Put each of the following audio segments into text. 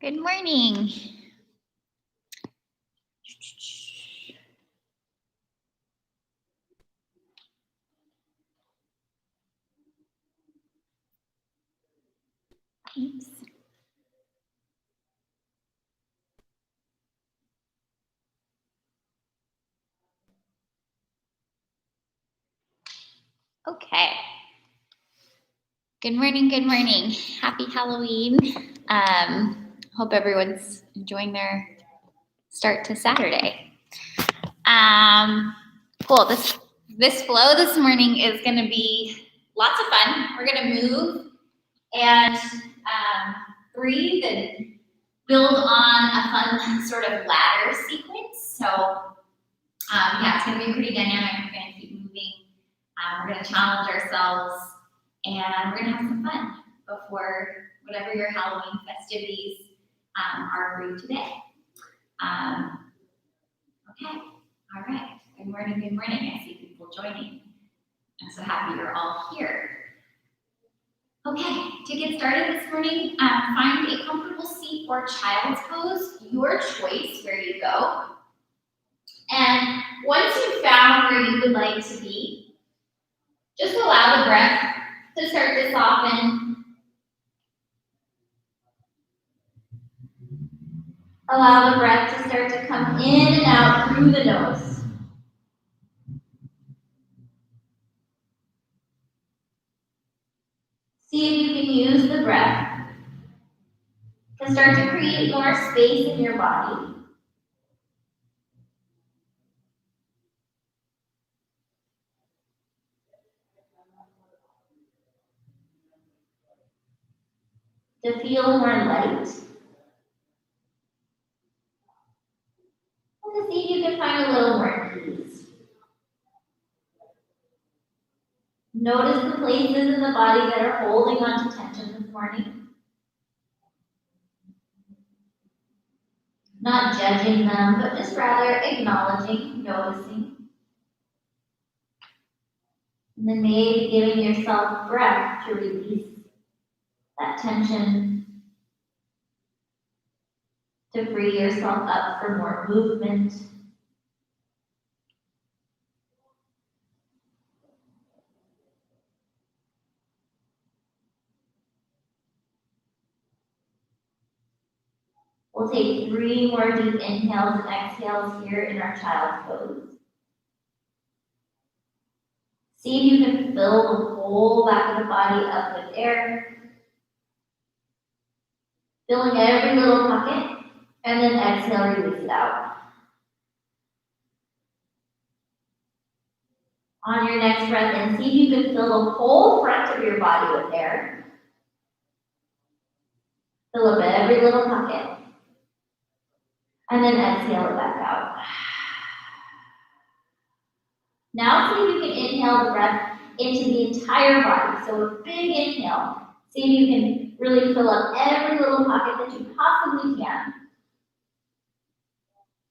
Good morning. Oops. Okay. Good morning, good morning. Happy Halloween. Hope everyone's enjoying their start to Saturday. Cool. This flow this morning is going to be lots of fun. We're going to move and breathe and build on a fun sort of ladder sequence. So yeah, it's going to be pretty dynamic. We're going to keep moving. We're going to challenge ourselves, and we're going to have some fun before whatever your Halloween festivities are for you today. Okay, all right. Good morning, good morning. I see people joining. I'm so happy you're all here. Okay, to get started this morning, find a comfortable seat or child's pose, your choice where you go. And once you've found where you would like to be, just allow the breath to start to soften. Allow the breath to start to come in and out through the nose. See if you can use the breath to start to create more space in your body. To feel more light. And to see if you can find a little more ease. Notice the places in the body that are holding on to tension this morning. Not judging them, but just rather acknowledging, noticing. And then maybe giving yourself breath to release that tension, to free yourself up for more movement. We'll take 3 more deep inhales and exhales here in our child's pose. See if you can fill the whole back of the body up with air, filling every little pocket, and then exhale, release it out. On your next breath in, see if you can fill the whole front of your body with air. Fill up every little pocket. And then exhale it back out. Now see if you can inhale the breath into the entire body. So a big inhale. See if you can really fill up every little pocket that you possibly can.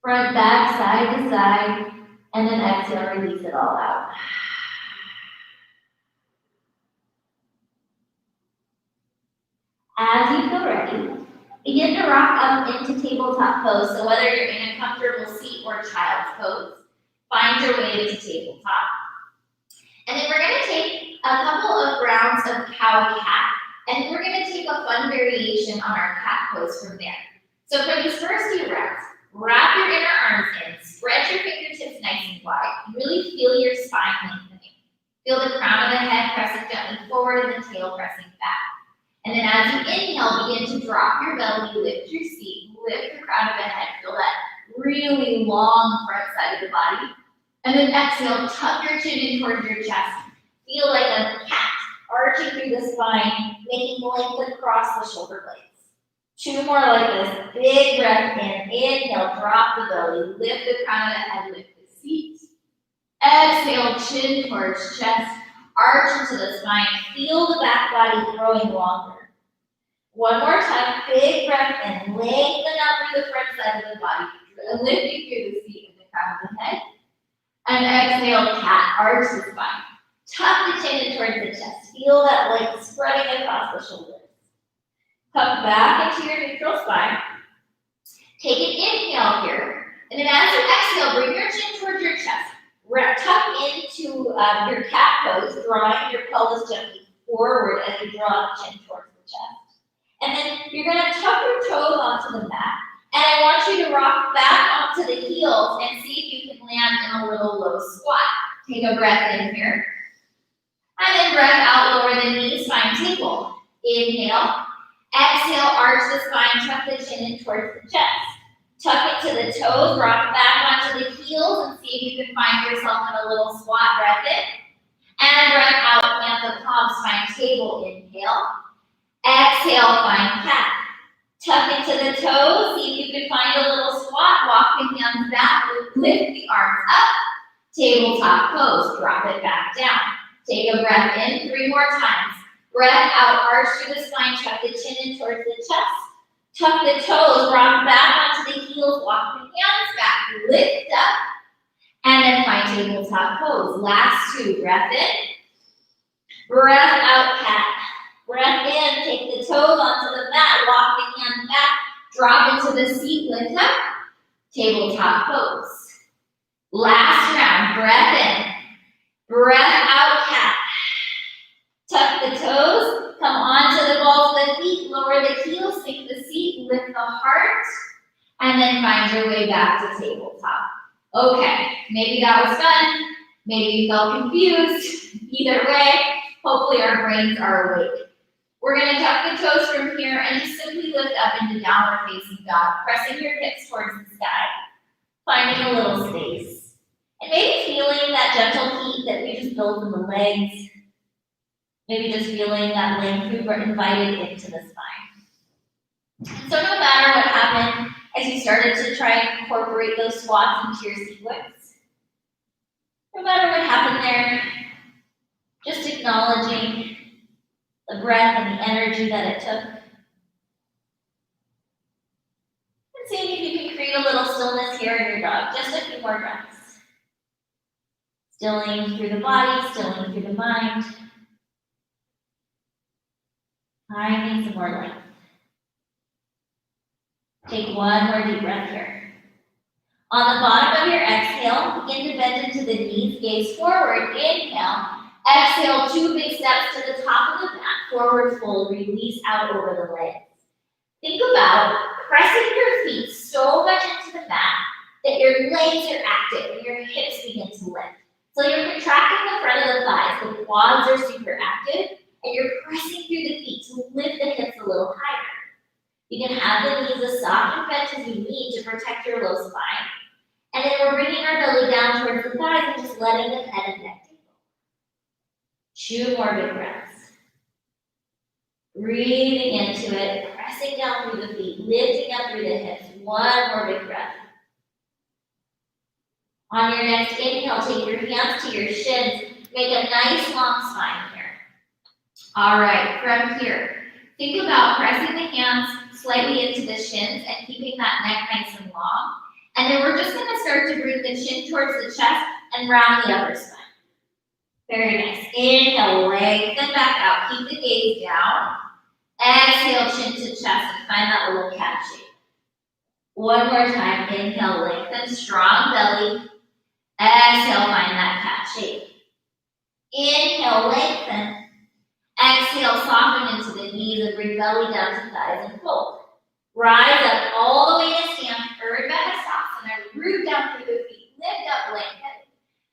Front, back, side to side. And then exhale, release it all out. As you feel ready, begin to rock up into tabletop pose. So whether you're in a comfortable seat or child's pose, find your way to tabletop. And then we're going to take a couple of rounds of cow-cat, and we're going to take a fun variation on our cat pose from there. So for these first few rounds, wrap your inner arms in, spread your fingertips nice and wide. Really feel your spine lengthening. Feel the crown of the head pressing gently forward and the tail pressing back. And then as you inhale, begin to drop your belly, lift your seat, lift the crown of the head. Feel that really long front side of the body. And then exhale, tuck your chin in towards your chest. Feel like a cat arching through the spine, making length across the shoulder blades. 2 more like this. Big breath in. Inhale, drop the belly, lift the crown of the head, lift the seat. Exhale, chin towards chest, arch into the spine. Feel the back body growing longer. 1 more time, big breath in. Lengthen out through the front side of the body, lifting through the seat and the crown of the head. And exhale, cat, arch the spine. Tuck the chin in towards the chest. Feel that length spreading across the shoulders. Come back into your neutral spine. Take an inhale here, and then as you exhale, bring your chin towards your chest. Tuck into your cat pose, drawing your pelvis gently forward as you draw the chin towards the chest. And then you're going to tuck your toes onto the mat, and I want you to rock back onto the heels and see if you can land in a little low squat. Take a breath in here, and then breath out, lower the knees, spine table. Inhale, exhale, arch the spine, tuck the chin in towards the chest. Tuck it to the toes, rock back onto the heels, and see if you can find yourself in a little squat. Breath in. And breath out, plant the palms, spine table. Inhale. Exhale, find cat. Tuck into the toes, see if you can find a little squat. Walk the hands back, lift the arms up. Tabletop pose, drop it back down. Take a breath in, 3 more times. Breath out, arch through the spine, tuck the chin in towards the chest. Tuck the toes, rock back onto the heels, walk the hands back, lift up, and then find tabletop pose. Last 2, breath in, breath out, cat. Breath in, take the toes onto the mat, walk the hands back, drop into the seat, lift up, tabletop pose. Last round, breath in, breath out, cat. Tuck the toes, come onto the balls of the feet, lower the heels, sink the seat, lift the heart, and then find your way back to tabletop. Okay, maybe that was fun, maybe you felt confused. Either way, hopefully our brains are awake. We're going to tuck the toes from here and just simply lift up into downward facing dog, pressing your hips towards the sky, finding a little space. And maybe feeling that gentle heat that we just built in the legs. Maybe just feeling that length we were invited into the spine. So no matter what happened as you started to try and incorporate those squats into your sequence, no matter what happened there, just acknowledging the breath and the energy that it took. And seeing if you can create a little stillness here in your dog. Just a few more breaths. Stilling through the body, stilling through the mind. Finding some more length. Take one more deep breath here. On the bottom of your exhale, begin to bend into the knees, gaze forward. Inhale. Exhale, 2 big steps to the top of the mat. Forward fold, release out over the legs. Think about pressing your feet so much into the mat that your legs are active and your hips begin to lift. So you're contracting the front of the thighs, the quads are super active, and you're pressing through the feet to lift the hips a little higher. You can have the knees as soft and bent as you need to protect your low spine. And then we're bringing our belly down towards the thighs and just letting the head and neck tingle. 2 more big breaths. Breathing into it, pressing down through the feet, lifting up through the hips. 1 more big breath. On your next inhale, take your hands to your shins. Make a nice long spine here. All right, from here, think about pressing the hands slightly into the shins and keeping that neck nice and long. And then we're just going to start to bring the chin towards the chest and round the other spine. Very nice. Inhale, lengthen back out. Keep the gaze down. Exhale, chin to chest and find that little cat shape. 1 more time. Inhale, lengthen, strong belly. Exhale, find that cat shape. Inhale, lengthen. Exhale, soften into the knees and bring belly down to thighs and fold. Rise up all the way to stand, Urdhva Hastasana, root down through the feet, lift up, lengthen.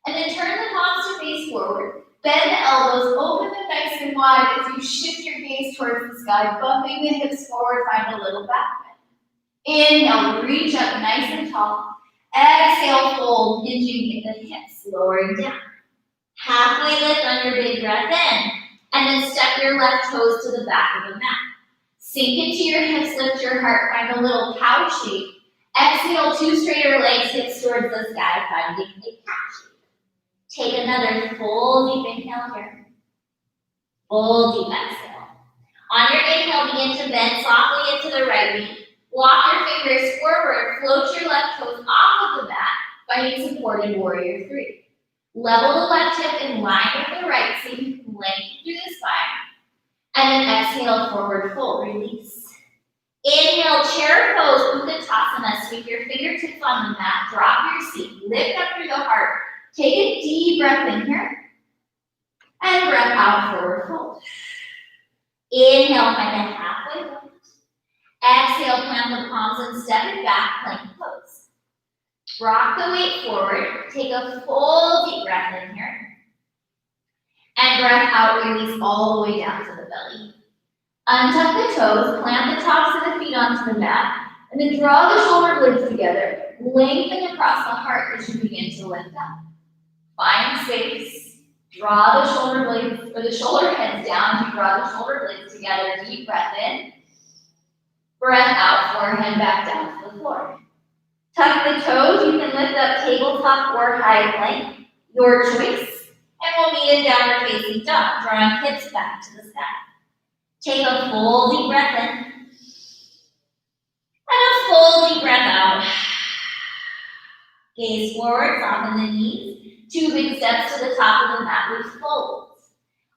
And then turn the palms to face forward. Bend the elbows, open them nice and wide as you shift your gaze towards the sky, bumping the hips forward, find a little back bend. Inhale, reach up nice and tall. Exhale, fold, hinging in the hips, lowering down. Halfway lift on your big breath in. And then step your left toes to the back of the mat. Sink into your hips, lift your heart, find a little cow shape. Exhale, 2 straighter legs, hips towards the sky, finding a cat shape. Take another full deep inhale here. Full deep exhale. On your inhale, begin to bend softly into the right knee. Walk your fingers forward, float your left toes off of the mat, finding support in Warrior 3. Level the left hip in line with the right so you can lengthen through the spine. And then exhale, forward fold, release. Inhale, chair pose, Utkatasana. Sweep your fingertips on the mat. Drop your seat. Lift up through the heart. Take a deep breath in here. And breath out, forward fold. Inhale, find a halfway lift. Exhale, plant the palms and step it back, plank pose. Rock the weight forward. Take a full deep breath in here. And breath out, release all the way down to the belly. Untuck the toes, plant the tops of the feet onto the mat, and then draw the shoulder blades together. Lengthen across the heart as you begin to lift up. Find space. Draw the shoulder blades, or the shoulder heads down. You draw the shoulder blades together. Deep breath in. Breath out, forehead back down to the floor. Tuck the toes. You can lift up tabletop or high plank, your choice. And we'll meet in downward facing dog, drawing hips back to the sky. Take a full deep breath in. And a full deep breath out. Gaze forward, soften the knees. 2 big steps to the top of the mat with folds.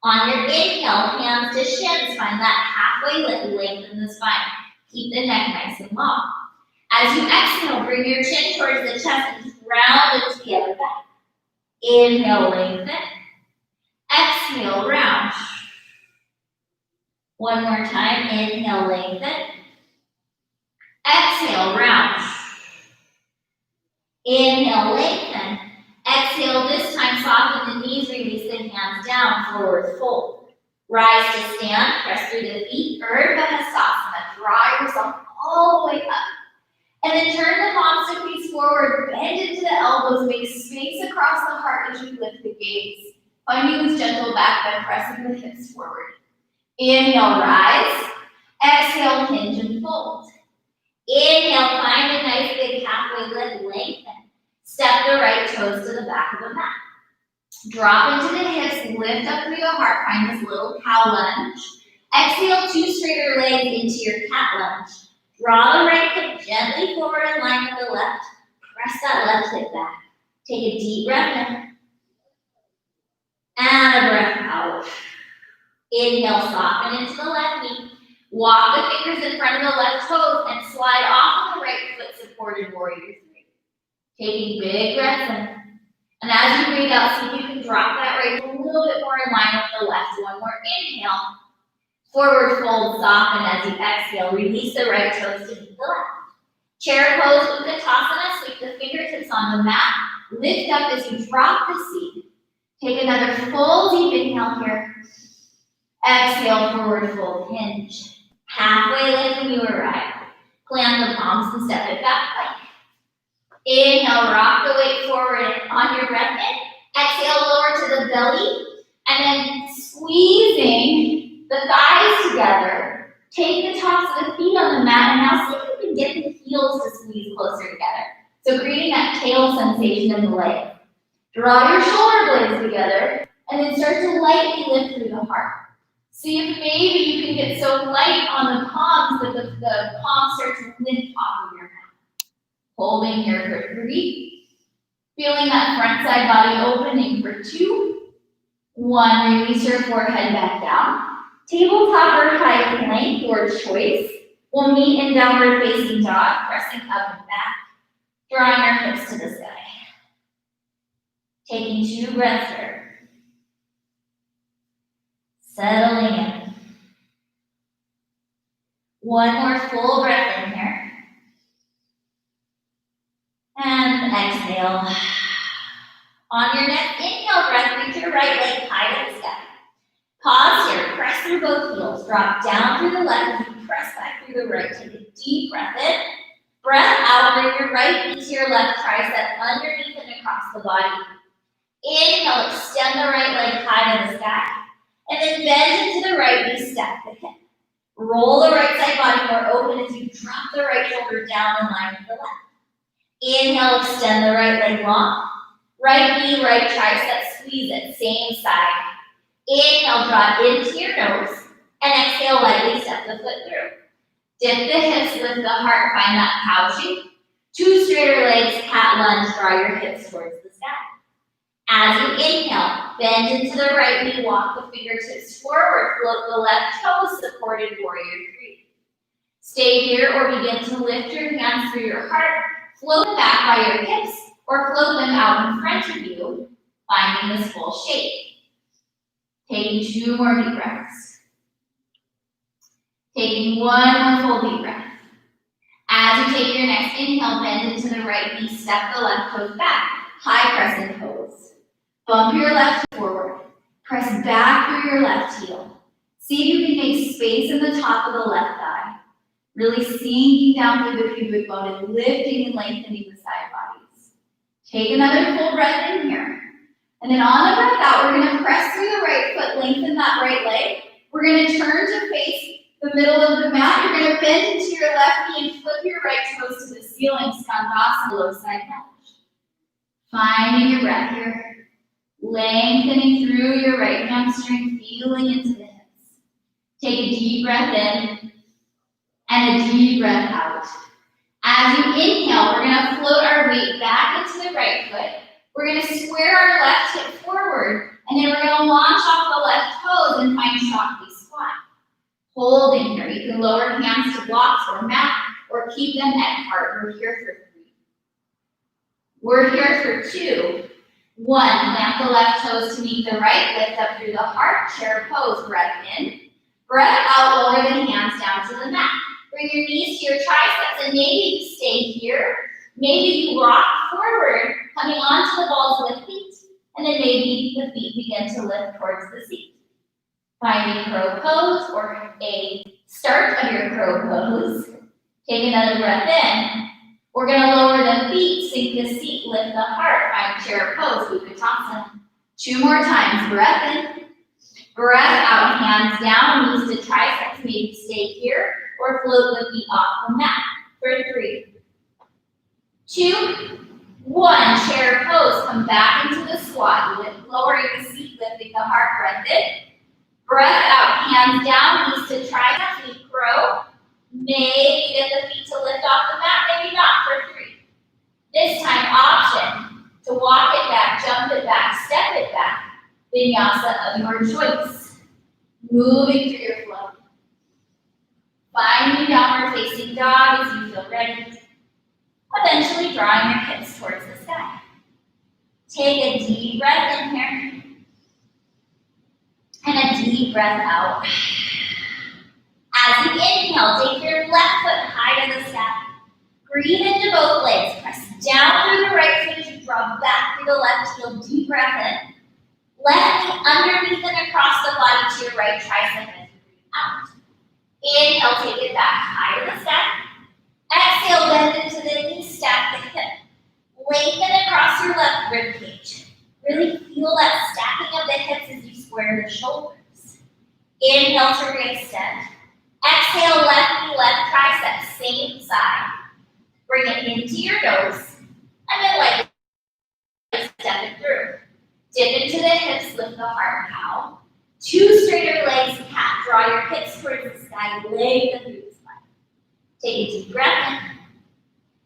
On your inhale, hands to shins. Find that halfway lift, lengthen the spine. Keep the neck nice and long. As you exhale, bring your chin towards the chest and round it to the other back. Inhale, lengthen. Exhale, round. One more time. Inhale, lengthen. Exhale, round. Inhale, lengthen. Exhale, this time soften the knees, release the hands down, forward fold. Rise to stand, press through the feet, Urdhva Hastasana. Draw yourself all the way up. And then turn the palms to face forward, bend into the elbows, make space across the heart as you lift the gaze. Finding this gentle back bend, pressing the hips forward. Inhale, rise. Exhale, hinge and fold. Inhale, find a nice big halfway lift, lengthen. Step the right toes to the back of the mat. Drop into the hips, lift up through the heart, find this little cow lunge. Exhale, 2 straighter legs into your cat lunge. Draw the right hip gently forward in line with the left. Press that left hip back. Take a deep breath in. And a breath out. Inhale, soften into the left knee. Walk the fingers in front of the left toes and slide off of the right foot, supported warrior 3. Taking big breaths in. And as you breathe out, see if you can drop that right a little bit more in line with the left. One more inhale. Forward fold, soften as you exhale. Release the right toes to meet the left. Chair pose, Utkatasana. Sweep the fingertips on the mat. Lift up as you drop the seat. Take another full deep inhale here. Exhale, forward fold, hinge. Halfway lift when you arrive. Plant the palms and step it back plank. Inhale, rock the weight forward on your breath in. Exhale, lower to the belly. And then squeezing the thighs together. Take the tops of the feet on the mat. And now see if you can get the heels to squeeze closer together. So creating that tail sensation in the leg. Draw your shoulder blades together. And then start to lightly lift through the heart. See if maybe you can get so light on the palms that the palms start to lift off of your mat. Holding here for 3. Feeling that front side body opening for 2. 1, release your forehead back down. Tabletop or high plank, your choice. We'll meet in downward facing dog, pressing up and back. Drawing our hips to the sky. Taking 2 breaths here. Settling in. 1 more full breath in here. And exhale. On your next inhale breath, reach your right leg high to the sky. Pause here, press through both heels. Drop down through the left and press back through the right. Take a deep breath in. Breath out, bring your right knee to your left tricep underneath and across the body. Inhale, extend the right leg high to the sky. And then bend into the right knee, step the hip. Roll the right side body more open as you drop the right shoulder down in line with the left. Inhale, extend the right leg long. Right knee, right tricep, squeeze it, same side. Inhale, draw into your nose. And exhale, lightly step the foot through. Dip the hips, lift the heart, find that cow shape. 2 straighter legs, cat lunge, draw your hips towards the sky. As you inhale, bend into the right knee, walk the fingertips forward, float the left toes, supported warrior 3. Stay here or begin to lift your hands through your heart, float them back by your hips, or float them out in front of you, finding this full shape. Taking 2 more deep breaths. Taking 1 more full deep breath. As you take your next inhale, bend into the right knee, step the left toes back, high crescent pose. Bump your left forward, press back through your left heel. See if you can make space in the top of the left thigh, really sinking down through the pubic bone and lifting and lengthening the side bodies. Take another full breath in here. And then on the breath out, we're gonna press through the right foot, lengthen that right leg. We're gonna turn to face the middle of the mat. You're gonna bend into your left knee and flip your right toes to the ceiling, skandasana, low side lunge. Finding your breath here. Lengthening through your right hamstring, feeling into the hips. Take a deep breath in and a deep breath out. As you inhale, we're gonna float our weight back into the right foot. We're gonna square our left hip forward, and then we're gonna launch off the left toes and find Shakti squat. Holding here. You can lower hands to blocks or mat, or keep them at heart. We're here for 3. We're here for 2. 1, plant the left toes to meet the right, lift up through the heart, chair pose, breath in. Breath out, lower the hands down to the mat. Bring your knees to your triceps, and maybe you stay here. Maybe you rock forward, coming onto the balls with feet, and then maybe the feet begin to lift towards the seat. Finding crow pose or a start of your crow pose. Take another breath in. We're going to lower the feet, sink the seat, lift the heart. Find chair pose, Utkatasana. 2 more times. Breath in. Breath out, hands down, knees to triceps. Maybe stay here or float the feet off the mat. For 3, 2, 1. Chair pose. Come back into the squat. Lowering the seat, lifting the heart. Breath in. Breath out, hands down, knees to triceps, we crow. Maybe get the feet to lift off the mat, maybe not, for 3. This time, option to walk it back, jump it back, step it back. Vinyasa of your choice. Moving through your flow. Finding downward facing dog as you feel ready. Eventually drawing your hips towards the sky. Take a deep breath in here. And a deep breath out. As you inhale, take your left foot high to the sky. Breathe into both legs. Press down through the right foot as you draw back through the left heel. Deep breath in. Left knee underneath and across the body to your right tricep as you breathe out. Inhale, take it back high to the sky. Exhale, bend into the knee, stack the hip. Lengthen across your left rib cage. Really feel that stacking of the hips as you square the shoulders. Inhale to re-extend. Exhale, left knee, left tricep, same side. Bring it into your nose, and then lightly step it through. Dip into the hips, lift the heart, cow. 2 straighter legs, cat. Draw your hips towards the sky, lengthen through the spine. Take a deep breath in,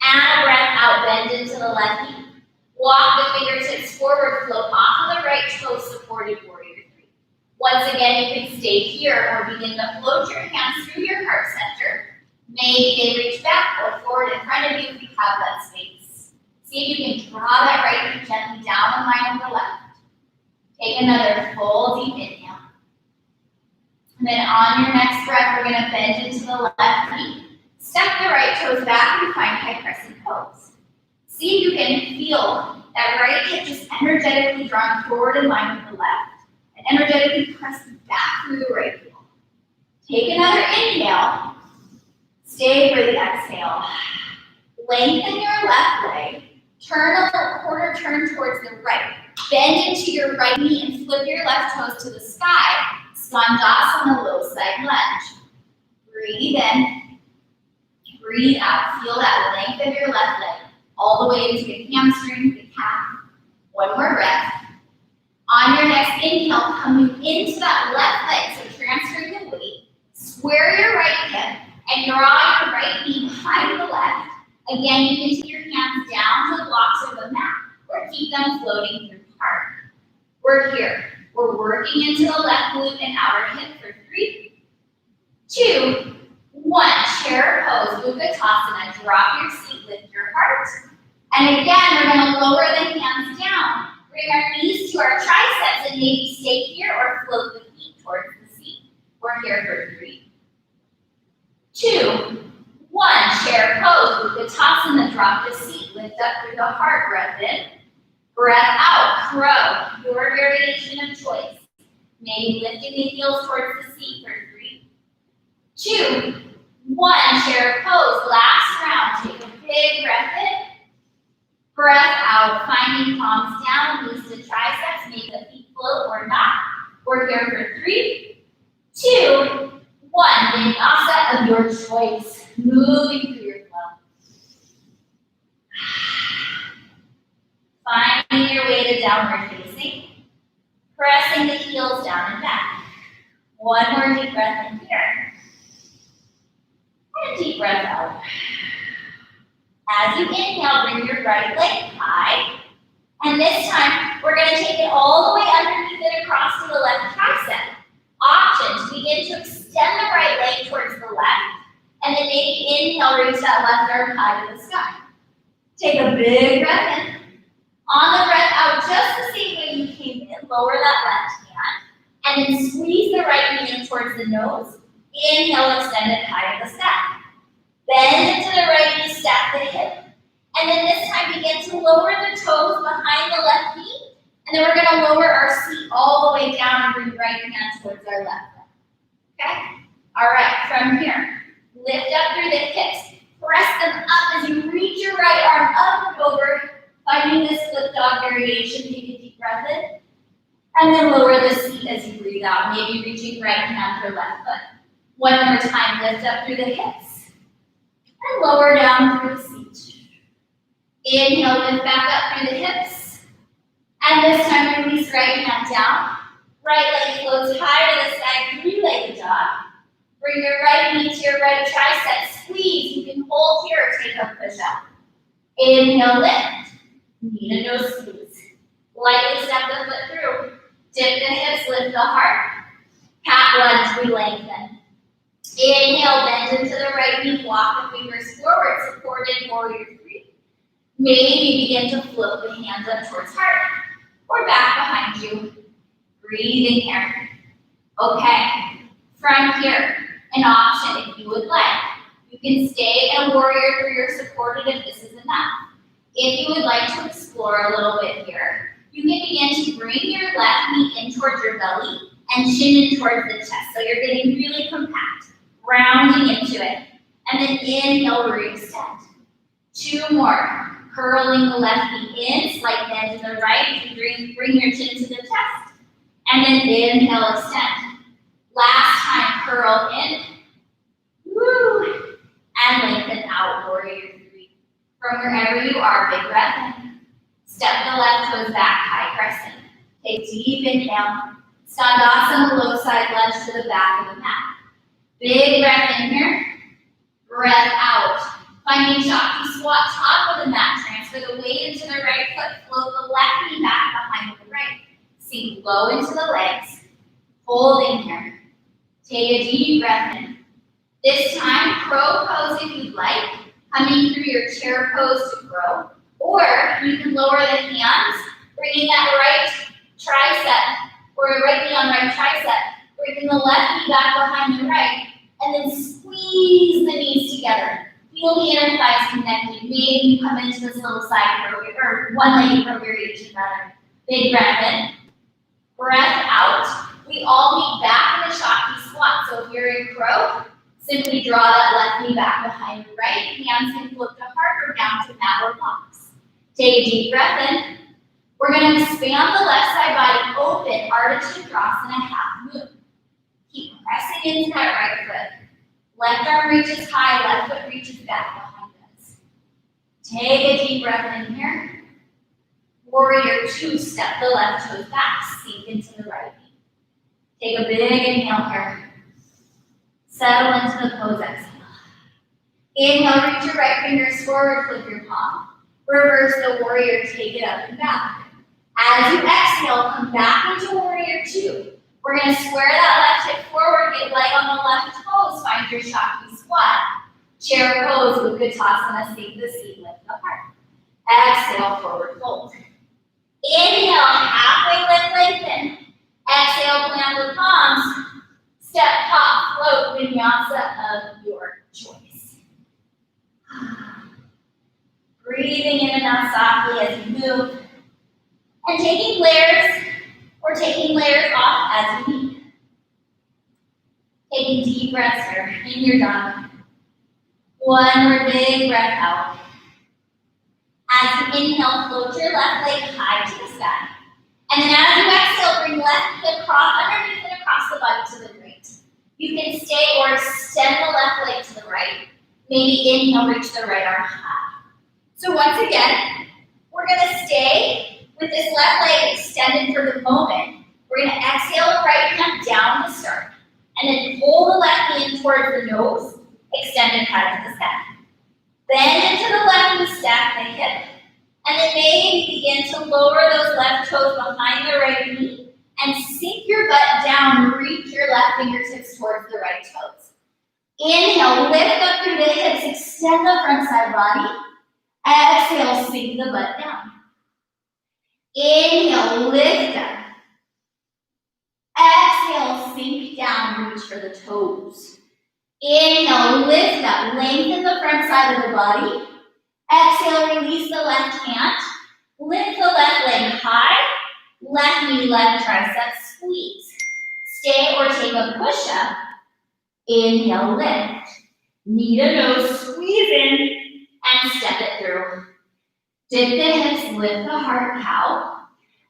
and a breath out, bend into the left knee. Walk the fingertips forward, float off of the right toe, supported warrior 3. Once again, you can stay here or begin to float your hands through your heart center. Maybe they reach back or forward in front of you if you have that space. See if you can draw that right knee gently down in line with the left. Take another full deep inhale. And then on your next breath, we're going to bend into the left knee. Step the right toes back and find high crescent pose. See if you can feel that right hip just energetically drawn forward in line with the left. And energetically press back through the right heel. Take another inhale. Stay for the exhale. Lengthen your left leg. Turn a quarter turn towards the right. Bend into your right knee and flip your left toes to the sky. Skandasana, low side lunge. Breathe in. Breathe out. Feel that length of your left leg. All the way into the hamstring, the calf. 1 more breath. On your next inhale, coming into that left leg, so transferring the weight. Square your right hip and draw your right knee behind the left. Again, you can take your hands down to the blocks of the mat or keep them floating through the heart. We're here. We're working into the left glute and outer hip for 3, 2, 1. Chair pose, Utkatasana, drop your seat, lift your heart. And again, we're going to lower the hands down. Bring our knees to our triceps and maybe stay here or float the feet towards the seat. We're here for 3, 2, 1. Chair pose, Utkatasana, drop the seat, lift up through the heart, breath in. Breath out, crow, your variation of choice. Maybe lifting the heels towards the seat for 3, 2, 1. Chair pose, last round. Take a big breath in. Breath out, finding palms down, knees to triceps, make the feet float or not. We're here for 3, 2, 1. Vinyasa of your choice. Moving through your flow. Finding your way to downward facing. Pressing the heels down and back. One more deep breath in here. And a deep breath out. As you inhale, bring your right leg high. And this time, we're going to take it all the way underneath and across to the left tricep. Option to begin to extend the right leg towards the left. And then maybe inhale, reach that left arm high to the sky. Take a big breath in. On the breath out, just the same way you came in, lower that left hand. And then squeeze the right knee in towards the nose. Inhale, extend it high to the sky. Bend into the right knee, stack the hip. And then this time begin to lower the toes behind the left knee. And then we're going to lower our seat all the way down and bring right hand towards our left leg. Okay? All right, from here, lift up through the hips. Press them up as you reach your right arm up and over, finding this split dog variation. Take a deep breath in. And then lower the seat as you breathe out, maybe reaching right hand for left foot. One more time, lift up through the hips. And lower down through the seat. Inhale, lift back up through the hips. And this time, release right hand down. Right leg floats high to the sky, 3-legged dog. Bring your right knee to your right tricep. Squeeze. You can hold here or take a push-up. Inhale, lift. Knee to nose squeeze. Lightly step the foot through. Dip the hips, lift the heart. Cat lunge, we lengthen. Inhale, bend into the right knee, walk the fingers forward, supported warrior 3. Maybe begin to float the hands up towards heart or back behind you. Breathing here. Okay, from here, an option if you would like. You can stay in warrior 3 or supported if this is enough. If you would like to explore a little bit here, you can begin to bring your left knee in towards your belly and chin in towards the chest. So you're getting really compact. Rounding into it. And then inhale, re-extend. 2 more. Curling the left knee in, slight bend to the right. You bring your chin to the chest. And then inhale, extend. Last time, curl in. Woo! And lengthen out, warrior 3. From wherever you are, big breath in. Step the left toes back, high crescent. Take deep inhale. Standasana, low side lunge to the back of the mat. Big breath in here, breath out. Finding Shakti squat, top of the mat, transfer the weight into the right foot, float the left knee back behind the right. Sink low into the legs, holding here. Take a deep breath in. This time, crow pose if you'd like, coming through your chair pose to crow, or you can lower the hands, bringing that right tricep, or right knee on right tricep, bringing the left knee back behind the right, and then squeeze the knees together. Feel the inner thighs connected. Maybe you come into this little side crow, or one-legged crow variation rather. Big breath in. Breath out. We all meet back in the Shakti squat. So if you're in crow, simply draw that left knee back behind the right. Hands can flip to heart or down to mat or box. Take a deep breath in. We're going to expand the left side body open, Ardha Chakrasana, half moon. Keep pressing into that right foot. Left arm reaches high, left foot reaches back behind us. Take a deep breath in here. Warrior 2, step the left toes back, sink into the right knee. Take a big inhale here. Settle into the pose, exhale. Inhale, reach your right fingers forward, flip your palm. Reverse the warrior, take it up and back. As you exhale, come back into warrior 2. We're going to square that left hip forward, get light on the left toes, find your Shakti squat. Chair pose, Utkatasana, sink the seat, lift the heart. Exhale, forward fold. Inhale, halfway lift, lengthen. Exhale, plant the palms. Step, hop, float, vinyasa of your choice. Breathing in and out softly as you move. And taking layers off as you need. Taking deep breaths here. In your done. One more big breath out. As you inhale, float your left leg high to the sky. And then as you exhale, bring left hip underneath and across the body to the right. You can stay or extend the left leg to the right. Maybe inhale, reach the right arm high. So once again, we're gonna stay with this left leg extended for the moment. We're gonna exhale the right hand down to start. And then pull the left knee in towards the nose, extended head to the sky. Bend into the left knee, stack the hip. And then maybe begin to lower those left toes behind the right knee and sink your butt down, reach your left fingertips towards the right toes. Inhale, lift up through the hips, extend the front side body. Exhale, sink the butt down. Inhale, lift up. Exhale, sink down, reach for the toes. Inhale, lift up, lengthen the front side of the body. Exhale, release the left hand. Lift the left leg high. Left knee, left tricep, squeeze. Stay or take a push-up. Inhale, lift. Knee to nose, squeeze in, and step it through. Dip the hips, lift the heart, cow.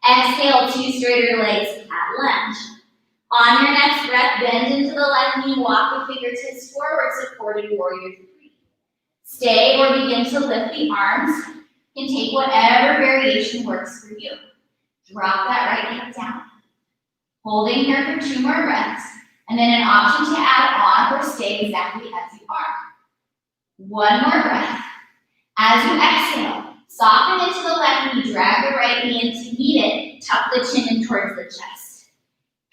Exhale, two straighter legs, cat lunge. On your next breath, bend into the left knee, walk the fingertips forward, supported warrior three. Stay or begin to lift the arms. You can take whatever variation works for you. Drop that right hip down. Holding here for 2 more breaths, and then an option to add on or stay exactly as you are. 1 more breath. As you exhale, soften into the left knee, drag the right knee in to meet it, tuck the chin in towards the chest.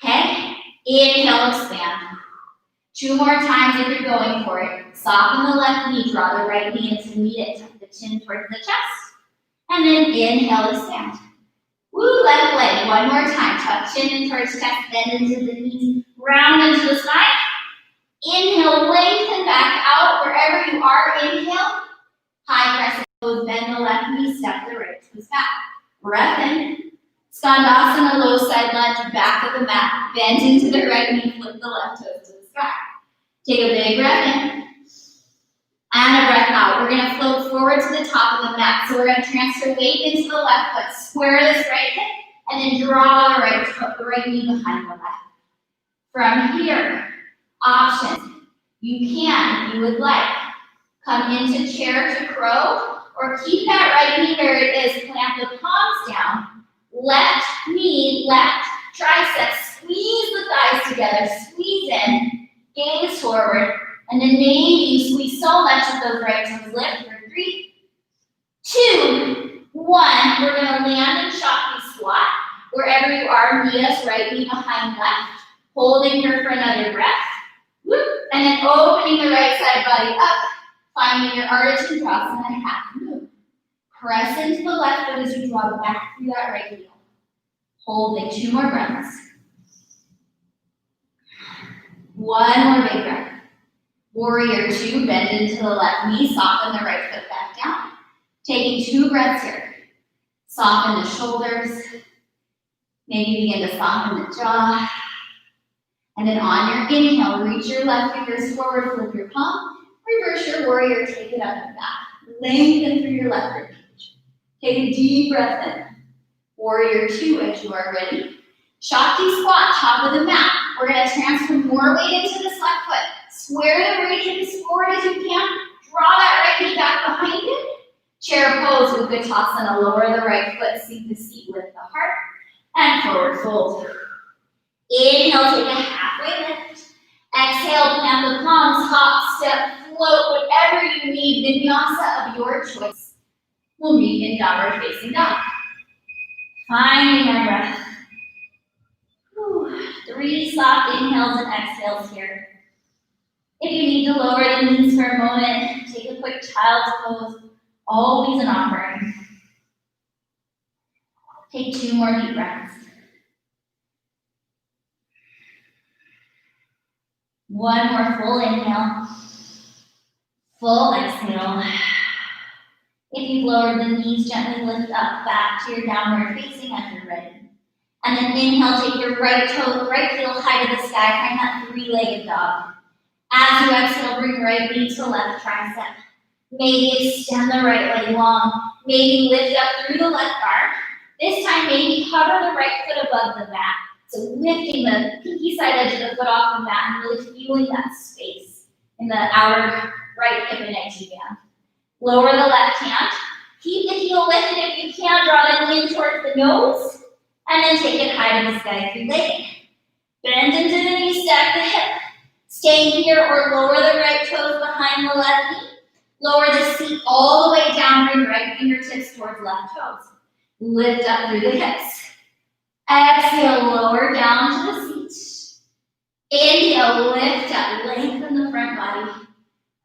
Okay? Inhale, expand. 2 more times if you're going for it. Soften the left knee, draw the right knee in to meet it, tuck the chin towards the chest. And then inhale, expand. Woo, left leg, 1 more time. Tuck chin in towards chest, bend into the knees, round into the spine. Inhale, lengthen back out wherever you are. Inhale, high crescent pose, bend the left knee, step the right toes back. Breath in. Skandasana, low side lunge, back of the mat. Bend into the right knee, flip the left toes to the sky. Take a big breath in. And a breath out. We're going to float forward to the top of the mat. So we're going to transfer weight into the left foot. Square this right hip, and then draw the right knee behind the left. From here, options. You can, if you would like, come into chair to crow, or keep that right knee where it is. Plant the palms down. Left knee, left tricep. Squeeze the thighs together. Squeeze in. Gaze forward. And then maybe you squeeze so much that those right toes lift for 3, 2, 1. We're going to land in Shakti squat. Wherever you are, knee us, right knee behind left. Holding here for another breath. Whoop. And then opening the right side body up. Finding your Ardha Chandrasana and half move. Press into the left foot as you draw back through that right heel. Holding 2 more breaths. 1 more big breath. Warrior 2, bend into the left knee, soften the right foot back down. Taking 2 breaths here. Soften the shoulders. Maybe begin to soften the jaw. And then on your inhale, reach your left fingers forward, flip your palm. Reverse your warrior, take it up and back. Lengthen through your left ribcage. Take a deep breath in. Warrior 2 as you are ready. Shakti squat, top of the mat. We're going to transfer more weight into this left foot. Square the right hips forward as you can. Draw that right knee back behind it. Chair pose, Utkatasana. Lower the right foot, sink the seat, lift the heart. And forward fold. Inhale, take a halfway lift. Exhale, plant the palms, hop, step, float, whatever you need. Vinyasa of your choice. We'll meet in downward facing dog. Finding our breath. 3 soft inhales and exhales here. If you need to lower the knees for a moment, quick child's pose, always an offering. Take 2 more deep breaths. 1 more full inhale, full exhale. If you've lowered the knees, gently lift up back to your downward facing as you're ready. And then inhale, take your right toe, right heel high to the sky, find that 3-legged dog. As you exhale, bring right knee to left tricep. Maybe extend the right leg long. Maybe lift up through the left arm. This time, maybe hover the right foot above the mat. So lifting the pinky side edge of the foot off the mat and really feeling that space in the outer right hip and neck band. Lower the left hand. Keep the heel lifted if you can. Draw the knee in towards the nose. And then take it high to the sky 3-legged. Bend into the knee, stack the hip. Stay here or lower the right toes behind the left knee. Lower the seat all the way down, bring right fingertips towards left toes. Lift up through the hips. Exhale, lower down to the seat. Inhale, lift up, lengthen the front body.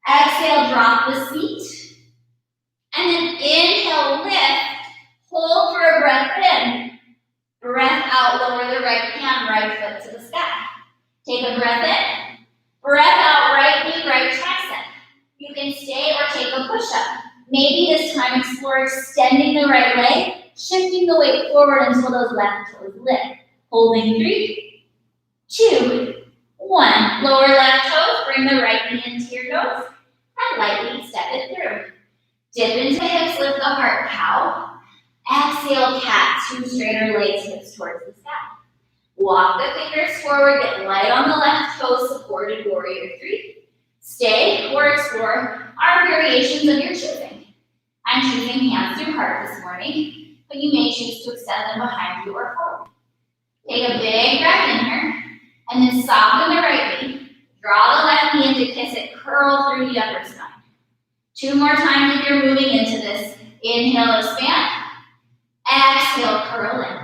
Exhale, drop the seat. And then inhale, lift. Hold for a breath in. Breath out, lower the right hand, right foot to the sky. Take a breath in. Breath out, right knee, right tricep. You can stay or take a push-up. Maybe this time explore extending the right leg, shifting the weight forward until those left toes lift. Holding 3, 2, 1. Lower left toes, bring the right knee into your nose, and lightly step it through. Dip into hips, lift the heart, cow. Exhale, cat, 2 straighter legs, hips towards the sky. Walk the fingers forward, get light on the left toe, supported warrior 3. Stay or explore our variations of your choosing. I'm choosing hands through heart this morning, but you may choose to extend them behind you or forward. Take a big breath in here, and then soften the right knee. Draw the left knee into kiss it, curl through the upper spine. 2 more times if you're moving into this. Inhale, expand. Exhale, curl in.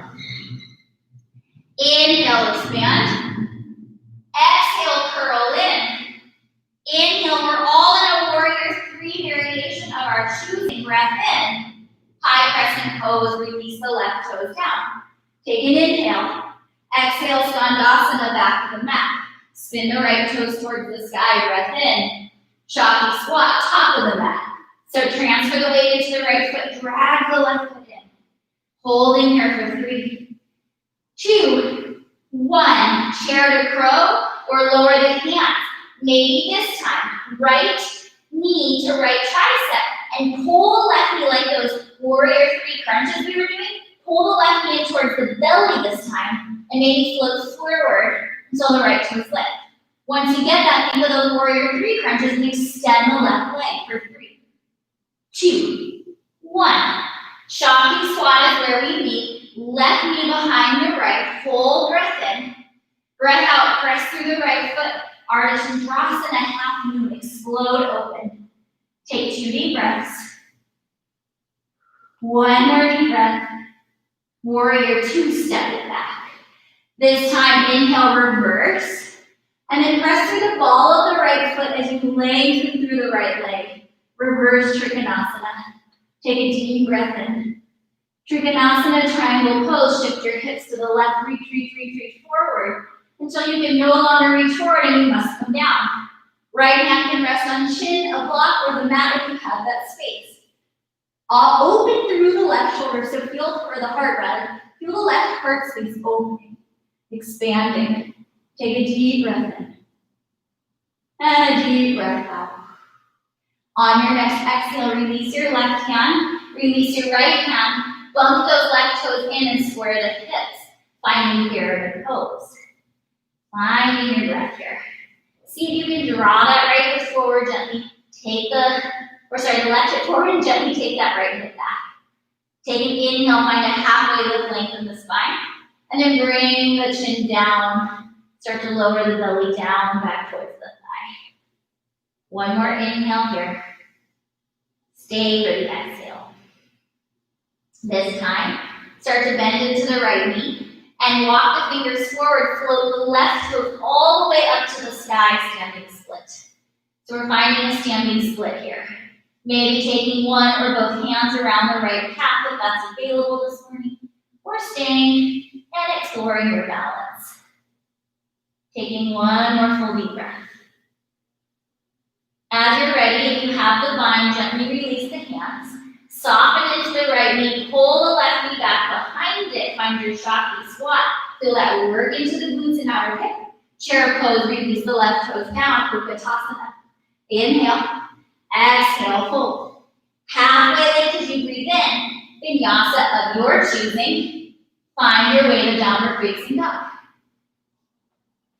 Inhale, expand. Exhale, curl in. Inhale, we're all in a warrior 3 variation of our choosing. Breath in. High crescent pose, release the left toes down. Take an inhale. Exhale, Skandasana, back to the mat. Spin the right toes towards the sky. Breath in. Shakti squat, top of the mat. So transfer the weight into the right foot. Drag the left foot in. Holding here for 3, 2, 1. Chair to crow or lower the hands. Maybe this time, right knee to right tricep and pull the left knee like those warrior 3 crunches we were doing. Pull the left knee in towards the belly this time and maybe float forward until the right toes lift. Once you get that, think of those warrior 3 crunches and extend the left leg for 3, 2, 1. Shakti squat is where we meet. Left knee behind the right. Full breath in. Breath out. Press through the right foot. Ardha Chandrasana, half moon. Explode open. Take 2 deep breaths. 1 more deep breath. Warrior 2, step it back. This time, inhale, reverse. And then press through the ball of the right foot as you lengthen through the right leg. Reverse Trikonasana. Take a deep breath in. Trikonasana, triangle pose. Shift your hips to the left. Reach forward until you can no longer reach forward and you must come down. Right hand can rest on chin, a block, or the mat if you have that space. Open through the left shoulder, so feel for the heart rather. Feel the left heart space opening, expanding. Take a deep breath in. And a deep breath out. On your next exhale, release your left hand, release your right hand, bump those left toes in and square the hips, finding pyramid pose. Finding your breath here. See if you can draw that right foot forward gently. The left hip forward and gently take that right hip back. Take an inhale, find a halfway lift, lengthen the spine, and then bring the chin down. Start to lower the belly down, back towards the thigh. 1 more inhale here. Stay ready, exhale. This time, start to bend into the right knee and walk the fingers forward. Float the left toes all the way up to the sky, standing split. So we're finding a standing split here. Maybe taking one or both hands around the right calf if that's available this morning, or staying and exploring your balance. Taking one more full deep breath. As you're ready, if you have the bind, gently release the hands. Soften into the right knee, pull the left knee back behind it. Find your Shakti squat. Feel that work into the glutes and outer hip. Chair pose, release the left toes down, Utkatasana. Inhale, exhale, fold. Halfway lift as you breathe in, vinyasa of your choosing. Find your way to downward facing dog.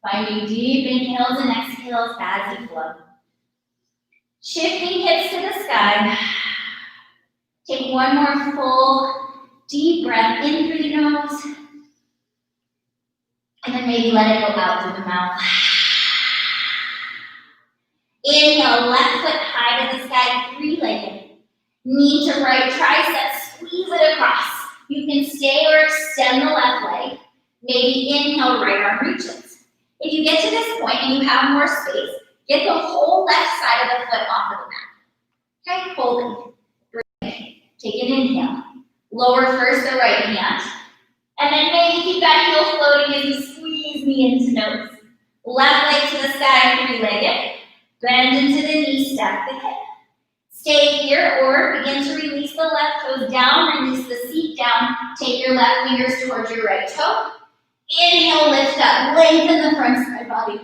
Finding deep inhales and exhales as you flow. Shifting hips to the sky. Take one more full, deep breath in through the nose. And then maybe let it go out through the mouth. Inhale, left foot high to the sky, three-legged. Knee to right tricep, squeeze it across. You can stay or extend the left leg. Maybe inhale, right arm reaches. If you get to this point and you have more space, get the whole left side of the foot off of the mat. Okay, hold it. Breathe. Take an inhale. Lower first the right hand. And then maybe keep that heel floating as you squeeze knee into nose. Left leg to the sky, three-legged. Bend into the knee, step the hip. Stay here or begin to release the left toes down, release the seat down. Take your left fingers towards your right toe. Inhale, lift up, lengthen the front side body.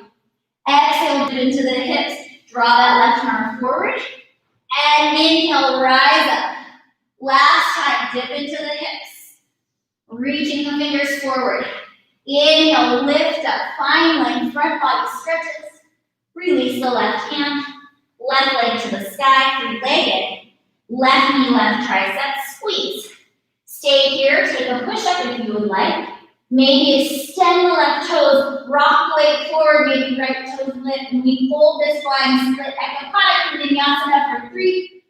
Exhale, dip into the hips. Draw that left arm forward. And inhale, rise up. Last time, dip into the hips. Reaching the fingers forward. Inhale, lift up, fine line, front body stretches. Release the left hand. Left leg to the sky, three-legged. Left knee, left tricep, squeeze. Stay here, take a push-up if you would like. Maybe extend the left toes, rock the leg forward, maybe right toes lift, and we hold this spine split ekapada vinyasana for 3,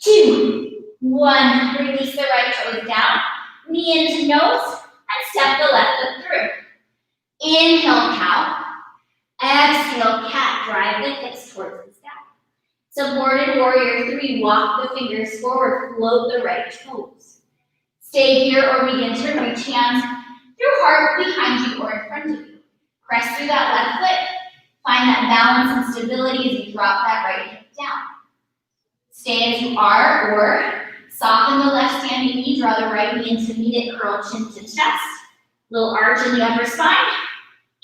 2, 1. Release the right toes down, knee into nose, and step the left foot through. Inhale, cow. Exhale, cat. Drive the hips towards the sky. Supported warrior 3. Walk the fingers forward, float the right toes. Stay here or begin to reach hands through heart behind you or in front of you. Press through that left foot. Find that balance and stability as you drop that right hip down. Stay as you are or soften the left standing knee. Draw the right knee into meet it, curl chin to chest. Little arch in the upper spine.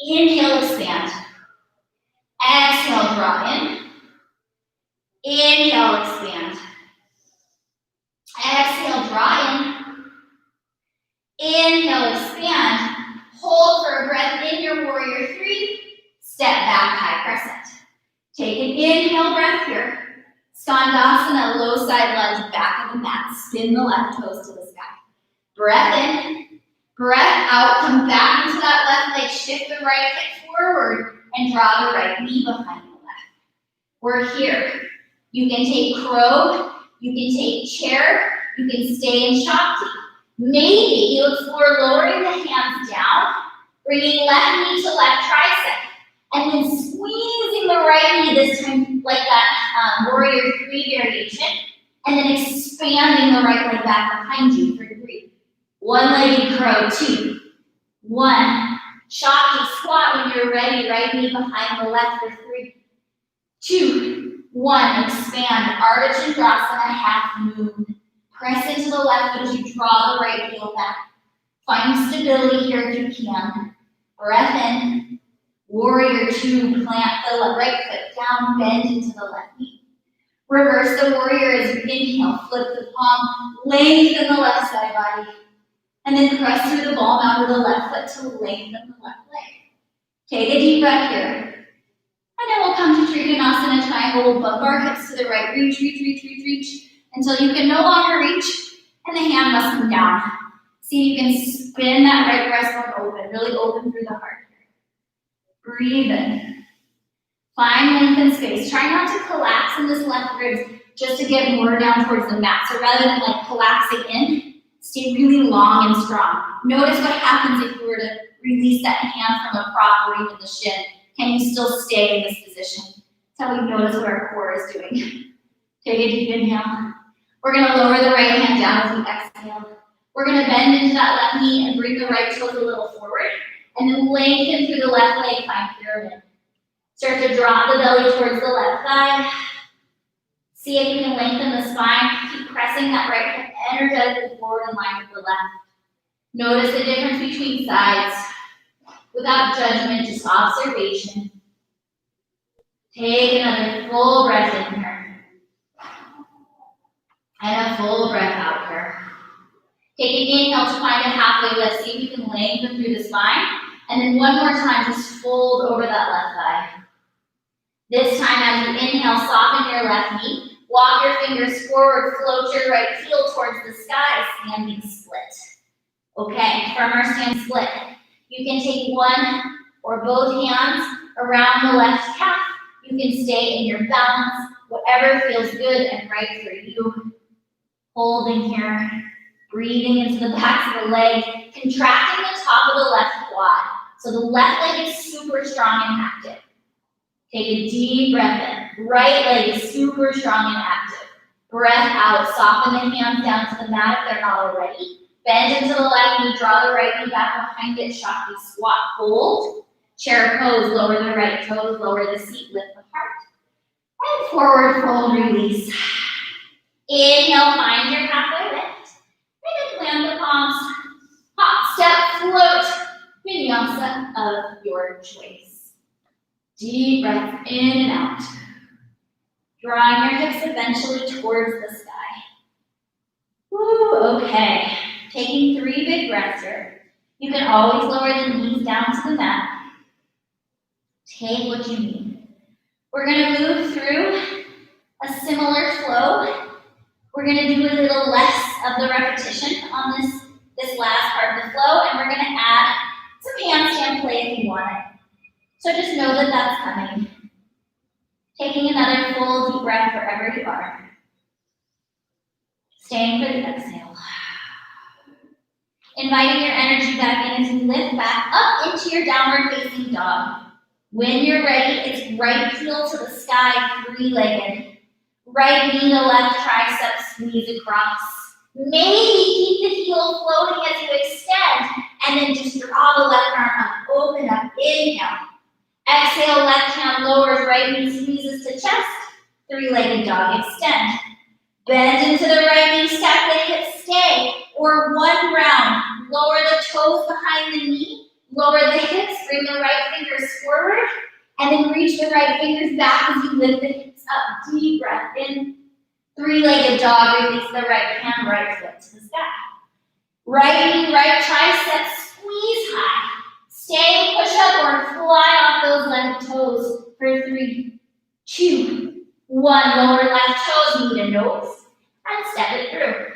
Inhale, expand. Exhale, draw in. Inhale, expand. Exhale, draw in. Inhale, expand. Hold for a breath in your warrior 3. Step back, high crescent. Take an inhale breath here. Skandasana, low side lunge, back of the mat. Spin the left toes to the sky. Breath in. Breath out. Come back into that left leg. Shift the right hip forward and draw the right knee behind the left. We're here. You can take crow. You can take chair. You can stay in Shakti. Maybe you explore lowering the hands down, bringing left knee to left tricep, and then squeezing the right knee this time like that warrior 3 variation, and then expanding the right leg back behind you for 3. One-legged crow, 2, 1. Shakti squat when you're ready, right knee behind the left for 3, 2, 1. Expand, Ardha Chandrasana, half moon. Press into the left foot as you draw the right heel back. Find stability here if you can. Breath in. Warrior 2, plant the right foot down, bend into the left knee. Reverse the warrior as you inhale, flip the palm, lengthen the left side body. And then press through the ball mound with the left foot to lengthen the left leg. Take a deep breath here. And then we'll come to Trikonasana triangle. We'll bump our hips to the right, reach, reach, reach, reach, reach. Until you can no longer reach, and the hand must come down. See if you can spin that right breastbone open, really open through the heart. Breathe in. Find length and space. Try not to collapse in this left ribs just to get more down towards the mat. So rather than like collapsing in, stay really long and strong. Notice what happens if you were to release that hand from the prop or even the shin. Can you still stay in this position? That's how we notice what our core is doing. Take a deep inhale. We're gonna lower the right hand down as we exhale. We're gonna bend into that left knee and bring the right toes a little forward, and then lengthen through the left leg, find pyramid. Start to drop the belly towards the left thigh. See if you can lengthen the spine. Keep pressing that right hip energetically forward in line with the left. Notice the difference between sides. Without judgment, just observation. Take another full breath in here. And a full breath out here. Take an inhale to find a halfway lift. See if you can lengthen through the spine. And then one more time, just fold over that left thigh. This time, as you inhale, soften your left knee. Walk your fingers forward, float your right heel towards the sky, standing split. Okay, from our stand split, you can take one or both hands around the left calf. You can stay in your balance, whatever feels good and right for you. Holding here, breathing into the backs of the leg, contracting the top of the left quad. So the left leg is super strong and active. Take a deep breath in. Right leg is super strong and active. Breath out. Soften the hands down to the mat if they're not already. Bend into the left knee. Draw the right knee back behind it. Shakti squat. Hold. Chair pose. Lower the right toes. Lower the seat. Lift the heart. And forward fold. Release. Inhale. Find your halfway lift. And then plant the palms. Hop, step, float. Vinyasa of your choice. Deep breath in and out. Drawing your hips eventually towards the sky. Woo, okay. Taking 3 big breaths here. You can always lower the knees down to the mat. Take what you need. We're gonna move through a similar flow. We're gonna do a little less of the repetition on this last part of the flow, and we're gonna add some handstand play if you want it. So just know that that's coming. Taking another full deep breath wherever you are. Staying for the exhale. Inviting your energy back in as you lift back up into your downward facing dog. When you're ready, it's right heel to the sky, 3-legged. Right knee to left tricep, squeeze across. Maybe keep the heel floating as you extend, and then just draw the left arm up, open up, inhale. Exhale, left hand lowers, right knee squeezes to chest, 3-legged dog, extend. Bend into the right knee, stack the hips, stay. Or one round, lower the toes behind the knee, lower the hips, bring the right fingers forward, and then reach the right fingers back as you lift the hips up. Deep breath in. 3-legged dog, release the right hand, right foot to the sky. Right knee, right tricep, squeeze high. Stay, push up, or fly off those left toes for 3, 2, 1. Lower left toes, knee to nose, and step it through.